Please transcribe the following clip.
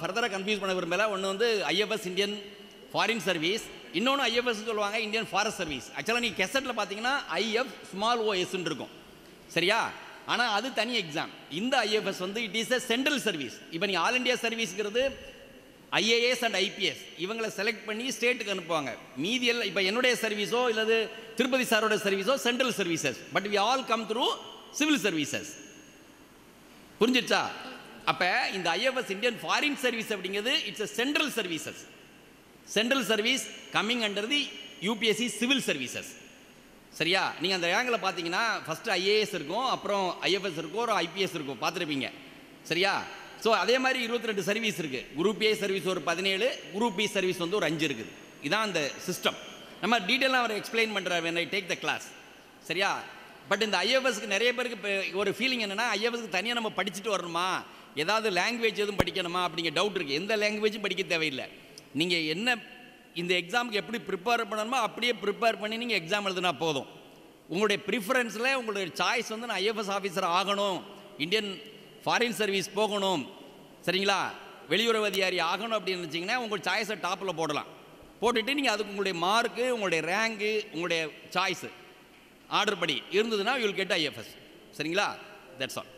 ஃபர்தராக கன்ஃபியூஸ் பண்ண விரும்பல. ஒன்று வந்து ஐஎஃப்எஸ் இந்தியன் ஃபாரின் சர்வீஸ், இன்னொன்று ஐஎஃப்எஸ் சொல்லுவாங்க இந்தியன் ஃபாரஸ்ட் சர்வீஸ். ஆக்சுவலாக நீங்கள் கெசட்டில் பார்த்தீங்கன்னா ஐஎஃப் ஸ்மால் ஓஎஸ்ன்னு இருக்கும், சரியா? ஆனால் அது தனி எக்ஸாம். இந்த ஐஎஃப்எஸ் வந்து it is a central service. இப்போ நீங்கள் ஆல் இண்டியா சர்வீஸ்ங்கிறது ஐஏஎஸ் அண்ட் ஐபிஎஸ் இவங்களை செலக்ட் பண்ணி ஸ்டேட்டுக்கு அனுப்புவாங்க. மீதியெல்லாம் இப்போ என்னுடைய சர்வீஸோ இல்லது திருப்பதி சாரோட சர்வீஸோ central services, but we all come through civil services. புரிஞ்சிடுச்சா? அப்போ இந்த ஐஎஃப்எஸ் இந்தியன் ஃபாரின் சர்வீஸ் அப்படிங்கிறது it's a central services. Central service coming under the UPSC civil services, சரியா? நீங்கள் அந்த ரேங்கில் பார்த்தீங்கன்னா ஃபஸ்ட்டு ஐஏஎஸ் இருக்கும், அப்புறம் ஐஎஃப்எஸ் இருக்கும், ஒரு ஐபிஎஸ் இருக்கும், பார்த்துருப்பீங்க, சரியா? ஸோ அதே மாதிரி 22 சர்வீஸ் இருக்குது. குரூப் ஏ சர்வீஸ் ஒரு 17, குரூப் பி சர்வீஸ் வந்து ஒரு 5 இருக்குது. இதான் அந்த சிஸ்டம். நம்ம டீட்டெயிலாக அவர் எக்ஸ்பிளைன் பண்ணுறார் when I take the class, சரியா? பட் இந்த ஐஎஃப்எஸ்க்கு நிறைய பேருக்கு இப்போ ஒரு ஃபீலிங் என்னென்னா, ஐஎஃப்எஸ்க்கு தனியாக நம்ம படிச்சுட்டு வரணுமா, ஏதாவது லாங்குவேஜ் எதுவும் படிக்கணுமா அப்படிங்கிற டவுட் இருக்குது. எந்த லாங்குவேஜும் படிக்க தேவையில்லை. நீங்கள் என்ன இந்த எக்ஸாமுக்கு எப்படி ப்ரிப்பேர் பண்ணணுமோ அப்படியே ப்ரிப்பேர் பண்ணி நீங்கள் எக்ஸாம் எழுதுனா போதும். உங்களுடைய ப்ரிஃபரன்ஸில் உங்களுடைய சாய்ஸ் வந்து நான் ஐஎஃப்எஸ் ஆஃபீஸர் ஆகணும், இந்தியன் ஃபாரின் சர்வீஸ் போகணும், சரிங்களா, வெளியுறவு அதிகாரி ஆகணும் அப்படின்னு நினச்சிங்கன்னா உங்கள் சாய்ஸை டாப்பில் போடலாம். போட்டுட்டு நீங்கள் அதுக்கு உங்களுடைய மார்க்கு, உங்களுடைய ரேங்கு, உங்களுடைய சாய்ஸு ஆர்டர் படி இருந்ததுன்னா யூ வில் கெட் ஐஎஃப்எஸ், சரிங்களா? That's all.